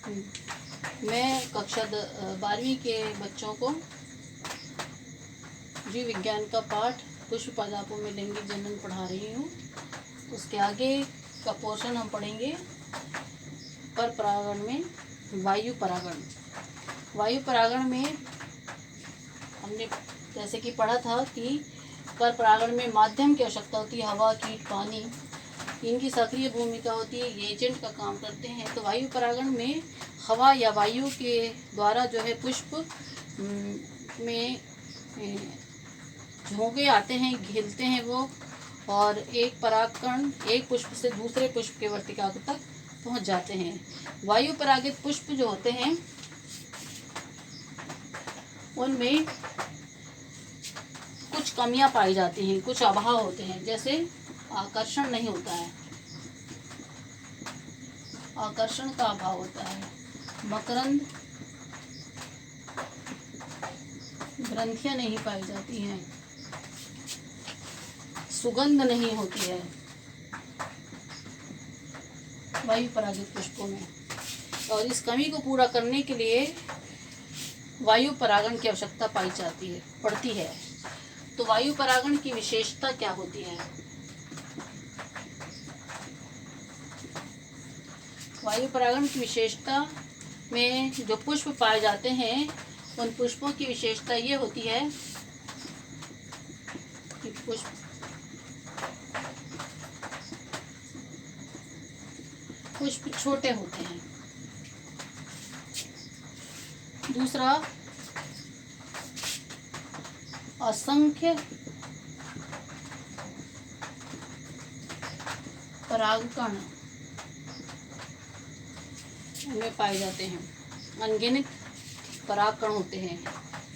मैं कक्षा 12वीं के बच्चों को जीव विज्ञान का पाठ पुष्प पादापों में लैंगिक जनन पढ़ा रही हूँ। उसके आगे का पोर्शन हम पढ़ेंगे पर परागण में वायु परागण। वायु परागण में हमने जैसे कि पढ़ा था कि पर परागण में माध्यम की आवश्यकता होती है, हवा, कीट, पानी, इनकी सक्रिय भूमिका होती है, ये एजेंट का काम करते हैं। तो वायु परागण में हवा या वायु के द्वारा जो है पुष्प में झोंके आते हैं, घिलते हैं वो, और एक परागकण एक पुष्प से दूसरे पुष्प के वर्तिकाग्र तक पहुंच जाते हैं। वायु परागित पुष्प जो होते हैं उनमें कुछ कमियां पाई जाती हैं, कुछ अभाव होते हैं, जैसे आकर्षण नहीं होता है, आकर्षण का अभाव होता है, मकरंद ग्रंथियां नहीं पाई जाती हैं, सुगंध नहीं होती है वायु परागित पुष्पों में। और इस कमी को पूरा करने के लिए वायु परागण की आवश्यकता पाई जाती है, पड़ती है। तो वायु परागण की विशेषता क्या होती है? वायु परागण की विशेषता में जो पुष्प पाए जाते हैं उन पुष्पों की विशेषता ये होती है कि पुष्प छोटे होते हैं। दूसरा, असंख्य परागकण उनमें पाए जाते हैं, अनगिनत परागकण होते हैं।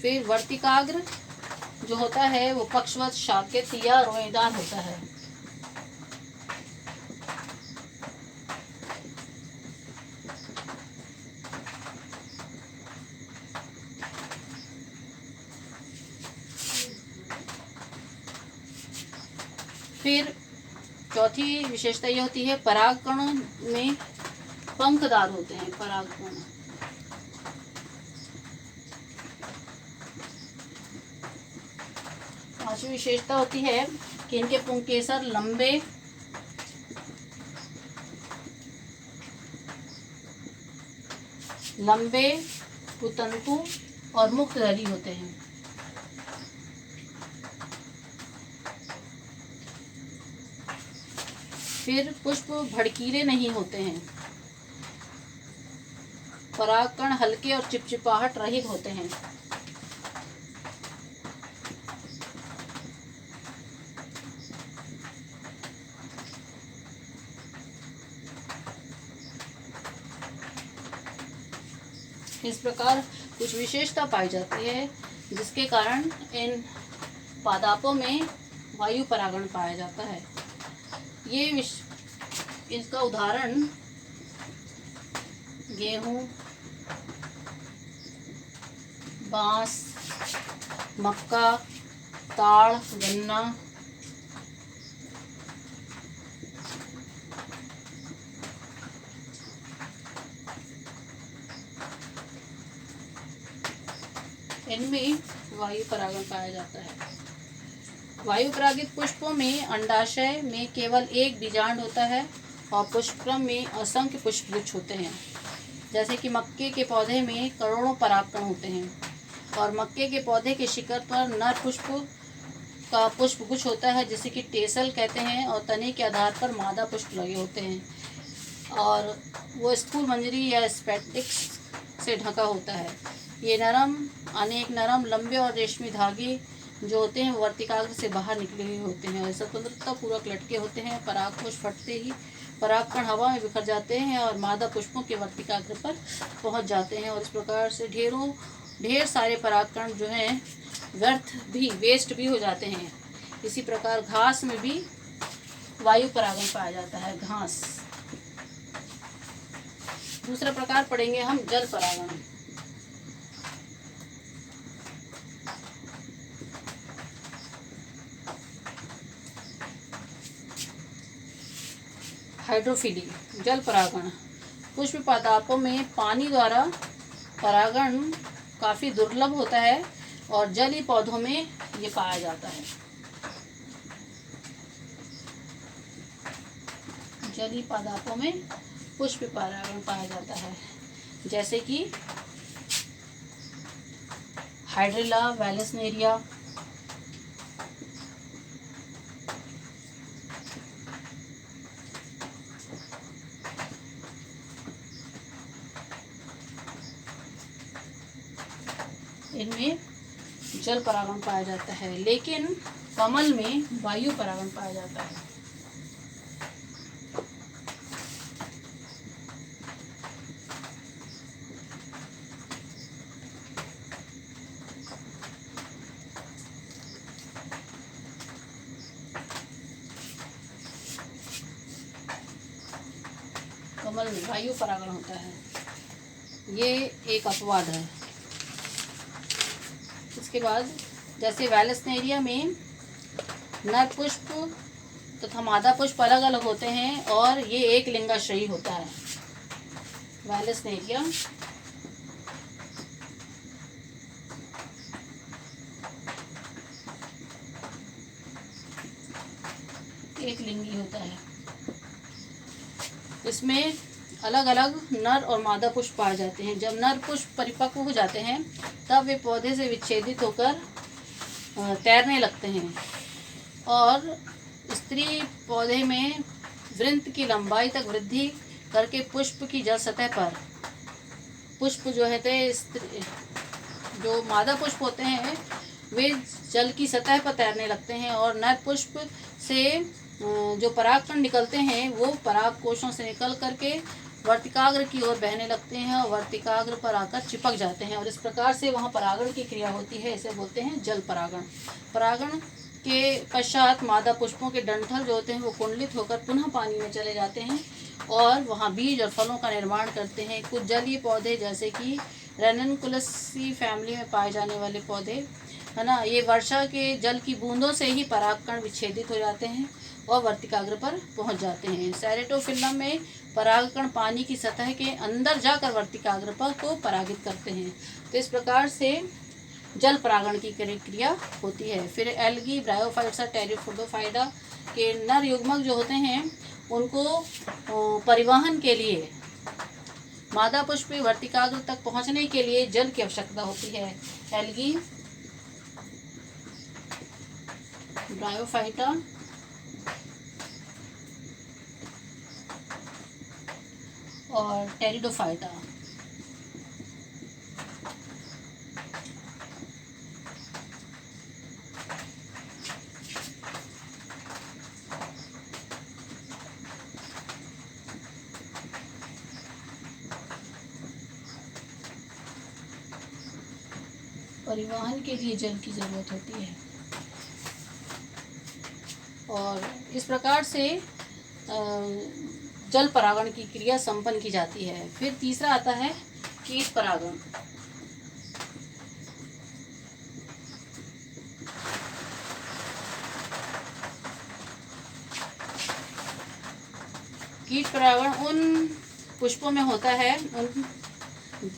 फिर वर्तिकाग्र जो होता है वो पक्षवत, शाकित या रोएदार होता है। फिर चौथी विशेषता ये होती है परागकण में पंखदार होते हैं परागकण। पांचवी विशेषता होती है कि इनके पुंकेसर लंबे कुतंतु और मुक्तधरी होते हैं। फिर पुष्प भड़कीले नहीं होते हैं, परागकण हल्के और चिपचिपाहट रहित होते हैं। इस प्रकार कुछ विशेषता पाई जाती है जिसके कारण इन पादापों में वायु परागण पाया जाता है। ये इसका उदाहरण गेहूं, बांस, मक्का, ताड़, गन्ना, इनमें वायु परागण पाया जाता है। वायु परागित पुष्पों में अंडाशय में केवल एक बीजांड होता है और पुष्पक्रम में असंख्य पुष्पगुच्छ होते हैं। जैसे कि मक्के के पौधे में करोड़ों परागकण होते हैं और मक्के के पौधे के शिखर पर नर पुष्प का पुष्पगुच्छ होता है जिसे कि टेसल कहते हैं, और तने के आधार पर मादा पुष्प लगे होते हैं और वो स्थूल मंजरी या स्पेटिक्स से ढका होता है। ये अनेक नरम, लंबे और रेशमी धागे जो होते हैं वर्तिकाग्र से बाहर निकले हुए होते हैं और स्वतंत्रता पूर्वक लटके होते हैं। परागकोश फटते ही परागकण हवा में बिखर जाते हैं और मादा पुष्पों के वर्तिकाग्र पर पहुंच जाते हैं और इस प्रकार से ढेर सारे परागकण जो हैं वेस्ट भी हो जाते हैं। इसी प्रकार घास में भी वायु परागण पाया जाता है, घास। दूसरा प्रकार पढ़ेंगे हम जल परागण। हाइड्रोफिली, जल परागण। पुष्प पादपों में पानी द्वारा परागण काफ़ी दुर्लभ होता है और जलीय पौधों में ये पाया जाता है। जलीय पादपों में पुष्प परागण पाया जाता है, जैसे कि हाइड्रिला, वैलेसनेरिया, इनमें जल परागण पाया जाता है, लेकिन कमल में वायु परागण पाया जाता है। कमल में वायु परागण होता है, ये एक अपवाद है। इसके बाद जैसे वैलेसनेरिया में नर पुष्प तथा मादा पुष्प अलग अलग होते हैं और ये एक लिंगाश्रयी होता है। वैलेसनेरिया एक लिंगी होता है। इसमें अलग अलग नर और मादा पुष्प पाए जाते हैं। जब नर पुष्प परिपक्व हो जाते हैं तब वे पौधे से विच्छेदित होकर तैरने लगते हैं और स्त्री पौधे में वृंत की लंबाई तक वृद्धि करके पुष्प की जल सतह पर पुष्प जो है जो मादा पुष्प होते हैं वे जल की सतह पर तैरने लगते हैं और नर पुष्प से जो परागकण निकलते हैं वो पराग कोशों से निकल करके वर्तिकाग्र की ओर बहने लगते हैं और वर्तिकाग्र पर आकर चिपक जाते हैं और इस प्रकार से वहाँ परागण की क्रिया होती है। इसे बोलते हैं जल परागण। परागण के पश्चात मादा पुष्पों के डंठल जो होते हैं वो कुंडलित होकर पुनः पानी में चले जाते हैं और वहाँ बीज और फलों का निर्माण करते हैं। कुछ जलीय पौधे जैसे कि रेननकुलसी फैमिली में पाए जाने वाले पौधे है ना, ये वर्षा के जल की बूंदों से ही परागकण विच्छेदित हो जाते हैं और वर्तिकाग्र पर पहुंच जाते हैं। सेरेटोफिल्लम में परागकण पानी की सतह के अंदर जाकर वर्तिकाग्र पर को परागित करते हैं। तो इस प्रकार से जल परागण की क्रिया होती है। फिर एल्गी, ब्रायोफाइट्स, टेरिडोफाइटा के नर युग्मक जो होते हैं उनको परिवहन के लिए मादा पुष्प वर्तिकाग्र तक पहुंचने के लिए जल की आवश्यकता होती है। एल्गी, ब्रायोफाइटा और टेरिडोफाइटा परिवहन के लिए जल की जरूरत होती है और इस प्रकार से जल परागण की क्रिया संपन्न की जाती है। फिर तीसरा आता है कीट परागण। कीट परागण उन पुष्पों में होता है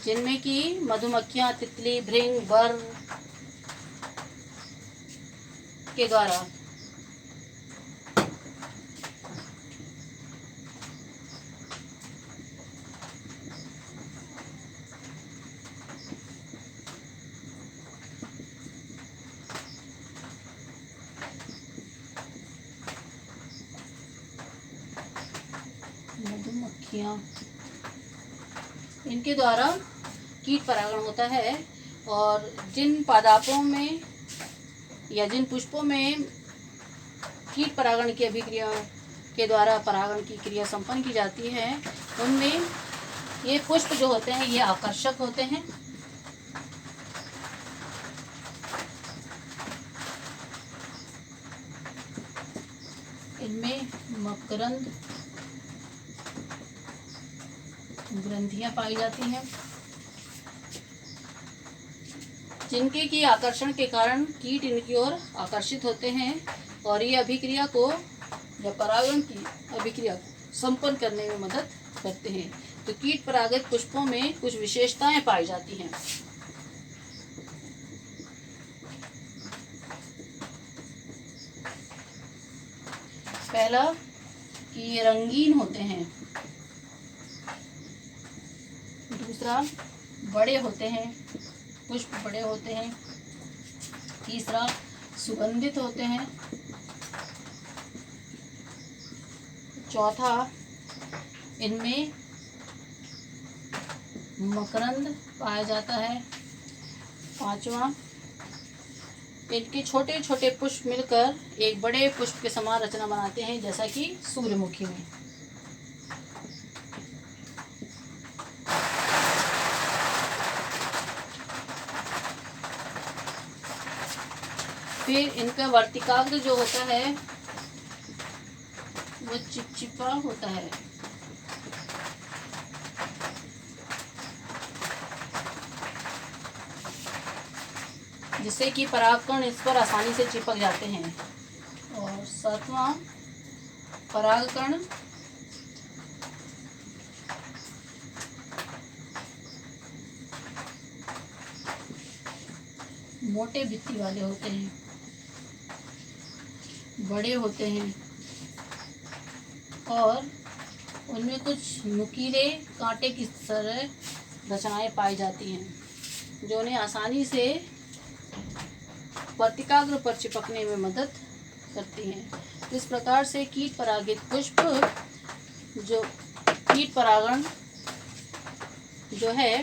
जिनमें कि मधुमक्खियां, तितली, भृंग, बर के द्वारा मधुमक्खियां, इनके द्वारा कीट परागण होता है और जिन पादपों में या जिन पुष्पों में कीट परागण की अभिक्रिया के द्वारा परागण की क्रिया संपन्न की जाती है उनमें ये पुष्प जो होते हैं ये आकर्षक होते हैं। इनमें मकरंद ग्रंथियां पाई जाती हैं जिनके की आकर्षण के कारण कीट इनकी ओर आकर्षित होते हैं और ये अभिक्रिया को या परागण की अभिक्रिया को संपन्न करने में मदद करते हैं। तो कीट परागित पुष्पों में कुछ विशेषताएं पाई जाती हैं। पहला कि ये रंगीन होते हैं। दूसरा, बड़े होते हैं, पुष्प बड़े होते हैं। तीसरा, सुगंधित होते हैं। चौथा, इनमें मकरंद पाया जाता है। पांचवा, इनके छोटे छोटे पुष्प मिलकर एक बड़े पुष्प के समान रचना बनाते हैं, जैसा कि सूर्यमुखी में। फिर इनका वर्तिकाग्र जो होता है वो चिपचिपा होता है। जिससे कि परागकण इस पर आसानी से चिपक जाते हैं। और सातवां, परागकण मोटे भित्ति वाले होते हैं, बड़े होते हैं और उनमें कुछ नुकीले कांटे की तरह रचनाएं पाई जाती हैं, जो उन्हें आसानी से वर्तिकाग्र पर चिपकने में मदद करती हैं। इस प्रकार से कीट परागित पुष्प जो कीट परागण जो है